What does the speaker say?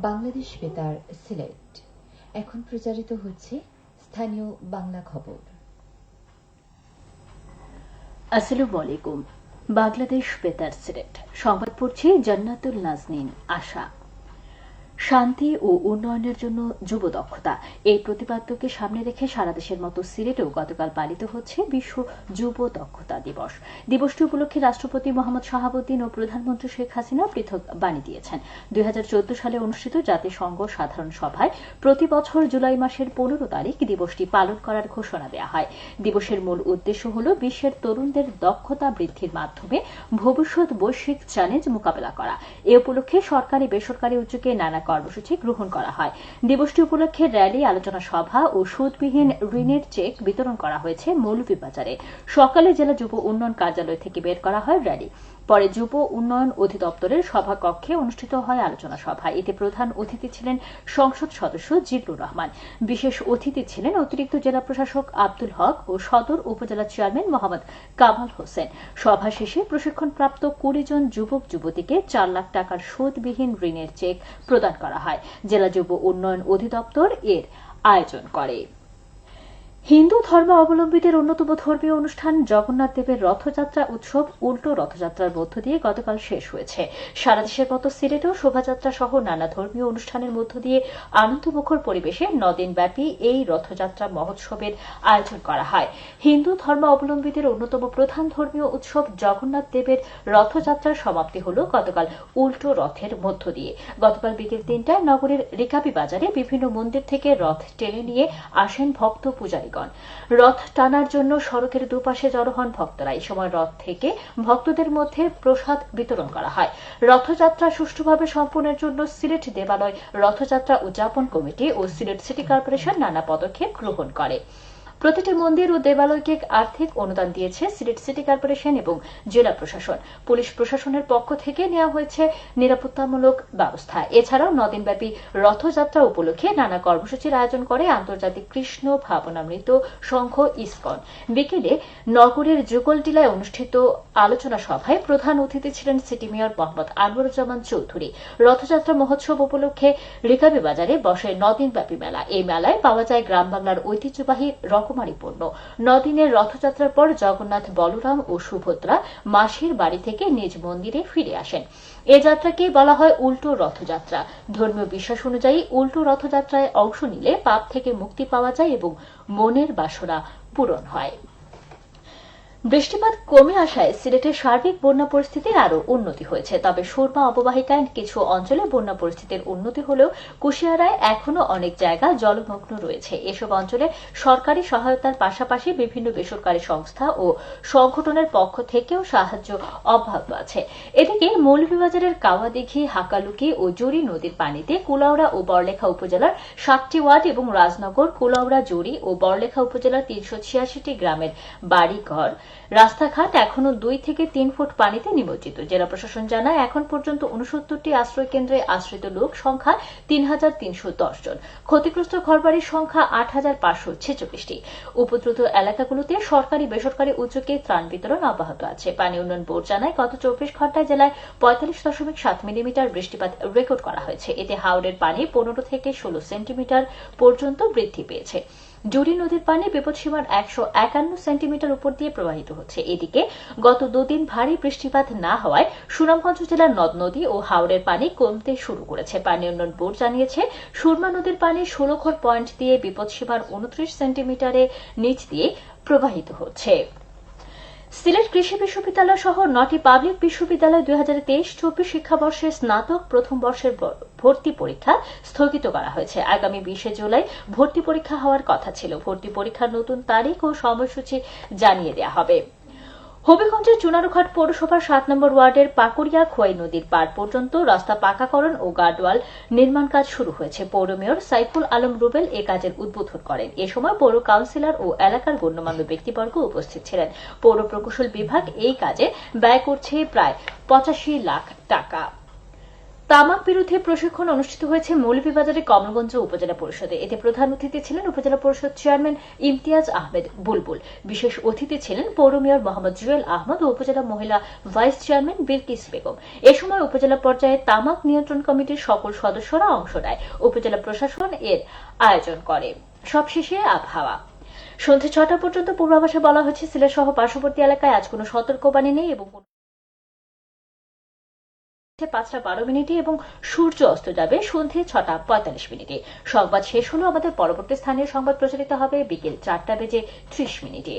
বাংলাদেশ বেতার সিলেট। এখন প্রচারিত হচ্ছে স্থানীয় বাংলা খবর। আসসালামু আলাইকুম। বাংলাদেশ বেতার সিলেট সংবাদ পড়ছি জান্নাতুল নাজনীন আশা। শান্তি ও উন্নয়নের জন্য যুব দক্ষতা, এই প্রতিপাদ্যকে সামনে রেখে সারা দেশের মতো সিলেটেও গতকাল পালিত হচ্ছে বিশ্ব যুব দক্ষতা দিবস। দিবসটি উপলক্ষে রাষ্ট্রপতি মোহাম্মদ শাহাবুদ্দিন ও প্রধানমন্ত্রী শেখ হাসিনা পৃথক বাণী দিয়েছেন। 2014 সালে অনুষ্ঠিত জাতিসংঘ সাধারণ সভায় প্রতি বছর জুলাই মাসের 15 তারিখ দিবসটি পালন করার ঘোষণা দেওয়া হয়। দিবসের মূল উদ্দেশ্য হল বিশ্বের তরুণদের দক্ষতা বৃদ্ধির মাধ্যমে ভবিষ্যৎ বৈশ্বিক চ্যালেঞ্জ মোকাবেলা করা। এ উপলক্ষে সরকারি বেসরকারি উদ্যোগে নানা কর্মসূচি গ্রহণ করা হয়। দিবসটি উপলক্ষে র্যালি, আলোচনা সভা ও সুদবিহীন ঋণের চেক বিতরণ করা হয়েছে মৌলভীবাজারে। সকালে জেলা যুব উন্নয়ন কার্যালয় থেকে বের করা হয় র্যালি। পরে যুব উন্নয়ন অধিদপ্তরের সভাকক্ষে অনুষ্ঠিত হয় আলোচনা সভা। এতে প্রধান অতিথি ছিলেন সংসদ সদস্য জিল্লুর রহমান। বিশেষ অতিথি ছিলেন অতিরিক্ত জেলা প্রশাসক আব্দুল হক ও সদর উপজেলা চেয়ারম্যান মোহাম্মদ কামাল হোসেন। সভা শেষে প্রশিক্ষণপ্রাপ্ত 20 জন যুবক যুবতীকে 4 লাখ টাকার সুদবিহীন ঋণের চেক প্রদান করা হয়। জেলা যুব উন্নয়ন অধিদপ্তর এর আয়োজন করে। হিন্দু ধর্মাবলম্বীদের অন্যতম ধর্মীয় অনুষ্ঠান জগন্নাথ দেবের রথযাত্রা উৎসব উল্টো রথযাত্রার মধ্য দিয়ে গতকাল শেষ হয়েছে। সারা দেশের মতো সিলেটেও শোভাযাত্রা সহ নানা ধর্মীয় অনুষ্ঠানের মধ্য দিয়ে আনন্দমুখর পরিবেশে 9 দিনব্যাপী এই রথযাত্রা মহোৎসবের আয়োজন করা হয়। হিন্দু ধর্মাবলম্বীদের অন্যতম প্রধান ধর্মীয় উৎসব জগন্নাথ দেবের রথযাত্রার সমাপ্তি হল গতকাল উল্টো রথের মধ্য দিয়ে। গতকাল বিকেল 3টায় নগরের রিকাবি বাজারে বিভিন্ন মন্দির থেকে রথ টেনে নিয়ে আসেন ভক্ত পূজারী। রথ টানার জন্য সড়কের দুপাশে জড়ো হন ভক্তরা। এই সময় রথ থেকে ভক্তদের মধ্যে প্রসাদ বিতরণ করা হয়। রথযাত্রা সুষ্ঠুভাবে সম্পন্নের জন্য সিলেট দেবালয় রথযাত্রা উদযাপন কমিটি ও সিলেট সিটি কর্পোরেশন নানা পদক্ষেপ গ্রহণ করে। প্রতিটি মন্দির ও দেবালয়কে আর্থিক অনুদান দিয়েছে সিলেট সিটি কর্পোরেশন এবং জেলা প্রশাসন। পুলিশ প্রশাসনের পক্ষ থেকে নেওয়া হয়েছে নিরাপত্তামূলক ব্যবস্থা। এছাড়াও 9 দিনব্যাপী রথযাত্রা উপলক্ষে নানা কর্মসূচির আয়োজন করে আন্তর্জাতিক কৃষ্ণ ভাবনামৃত সংঘ ইসকন। বিকেলে নগরের যুগলটিলায় অনুষ্ঠিত আলোচনা সভায় প্রধান অতিথি ছিলেন সিটি মেয়র মোহাম্মদ আনোয়ারুজ্জামান চৌধুরী। রথযাত্রা মহোৎসব উপলক্ষে রিকাবি বাজারে বসে 9 দিনব্যাপী মেলা। এই মেলায় পাওয়া যায় গ্রাম বাংলার ঐতিহ্যবাহী রকমারি পণ্য। 9 দিনের রথযাত্রার পর জগন্নাথ, বলরাম ও সুভদ্রা মাসির বাড়ি থেকে নিজ মন্দিরে ফিরে আসেন। এ যাত্রাকে বলা হয় উল্টো রথযাত্রা। ধর্মীয় বিশ্বাস অনুযায়ী উল্টো রথযাত্রায় অংশ নিলে পাপ থেকে মুক্তি পাওয়া যায় এবং মনের বাসনা পূরণ হয়। বৃষ্টিপাত কমে আসায় সিলেটের সার্বিক বন্যা পরিস্থিতির আরও উন্নতি হয়েছে। তবে সুরমা অববাহিকায় কিছু অঞ্চলে বন্যা পরিস্থিতির উন্নতি হলেও কুশিয়ারায় এখনও অনেক জায়গা জলমগ্ন রয়েছে। এসব অঞ্চলে সরকারি সহায়তার পাশাপাশি বিভিন্ন বেসরকারি সংস্থা ও সংগঠনের পক্ষ থেকেও সাহায্য অব্যাহত আছে। এদিকে মৌলভীবাজারের কাওয়াদিঘি, হাকালুকি ও জুড়ি নদীর পানিতে কুলাউড়া ও বড়লেখা উপজেলার 7টি ওয়ার্ড এবং রাজনগর, কুলাউড়া, জুড়ি ও বড়লেখা উপজেলার 386টি গ্রামের বাড়িঘর, রাস্তাঘাট এখনো 2 থেকে 3 ফুট পানিতে নিমজ্জিত। জেলা প্রশাসন জানায় এখন পর্যন্ত 69টি আশ্রয় কেন্দ্রে আশ্রিত লোক সংখ্যা 3310 জন। ক্ষতিগ্রস্ত ঘরবাড়ির সংখ্যা 8546টি। উপদ্রুত এলাকাগুলোতে সরকারি বেসরকারি উদ্যোগে ত্রাণ বিতরণ অব্যাহত আছে। পানি উন্নয়ন বোর্ড জানায় গত 24 ঘণ্টায় জেলায় 45.7 মিলিমিটার বৃষ্টিপাত রেকর্ড করা হয়েছে। এতে হাওরের পানি 15 থেকে 16 সেন্টিমিটার পর্যন্ত বৃদ্ধি পেয়েছে। জুড়ি নদীর পানি বিপদসীমার 151 সেন্টিমিটার উপর দিয়ে প্রবাহিত হচ্ছে। এদিকে গত 2 দিন ভারী বৃষ্টিপাত না হওয়ায় সুনামগঞ্জ জেলার নদ নদী ও হাওরের পানি কমতে শুরু করেছে। পানি উন্নয়ন বোর্ড জানিয়েছে সুরমা নদীর পানি 16 ঘর পয়েন্ট দিয়ে বিপদসীমার 29 সেন্টিমিটারের নিচ দিয়ে প্রবাহিত হচ্ছে। সিলেট কৃষি বিশ্ববিদ্যালয় সহ 9টি পাবলিক বিশ্ববিদ্যালয় 2023-24 শিক্ষাবর্ষে স্নাতক প্রথম বর্ষের ভর্তি পরীক্ষা স্থগিত করা হয়েছে। আগামী 20 জুলাই ভর্তি পরীক্ষা হওয়ার কথা ছিল। ভর্তি পরীক্ষার নতুন তারিখ ও সময়সূচি জানিয়ে দেওয়া হবে। হবিগঞ্জের চুনারুঘাট পৌরসভার 7 নম্বর ওয়ার্ডের পাকুড়িয়া খোয়াই নদীর পার পর্যন্ত রাস্তা পাকাকরণ ও গার্ডওয়াল নির্মাণ কাজ শুরু হয়েছে। পৌর মেয়র সাইফুল আলম রুবেল এ কাজের উদ্বোধন করেন। এ সময় পৌর কাউন্সিলর ও এলাকার গণ্যমান্য ব্যক্তিবর্গ উপস্থিত ছিলেন। পৌর প্রকৌশল বিভাগ এই কাজে ব্যয় করছে প্রায় 85 লাখ টাকা। তামাক বিরোধী প্রশিক্ষণ অনুষ্ঠিত হয়েছে মৌলভীবাজারের কমলগঞ্জ উপজেলা পরিষদে। এতে প্রধান অতিথি ছিলেন উপজেলা পরিষদ চেয়ারম্যান ইমতিয়াজ আহমেদ বুলবুল। বিশেষ অতিথি ছিলেন পৌর মেয়র মোহাম্মদ জুয়েল আহমদ ও উপজেলা মহিলা ভাইস চেয়ারম্যান বিলকিস বেগম। এ সময় উপজেলা পর্যায়ে তামাক নিয়ন্ত্রণ কমিটির সকল সদস্যরা অংশ নেয়। উপজেলা প্রশাসন এর আয়োজন করে। সবশেষে আবহাওয়া। সন্ধ্যে 6টা পর্যন্ত পূর্বাভাসে বলা হয়েছে সিলেট সহ পার্শ্ববর্তী এলাকায় আজ কোনো সতর্কবাণী নেই এবং 5:12 এবং সূর্য অস্ত যাবে সন্ধ্যে 6:45। সংবাদ শেষ হলো। আমাদের পরবর্তী স্থানীয় সংবাদ প্রচারিত হবে বিকেল 4:30।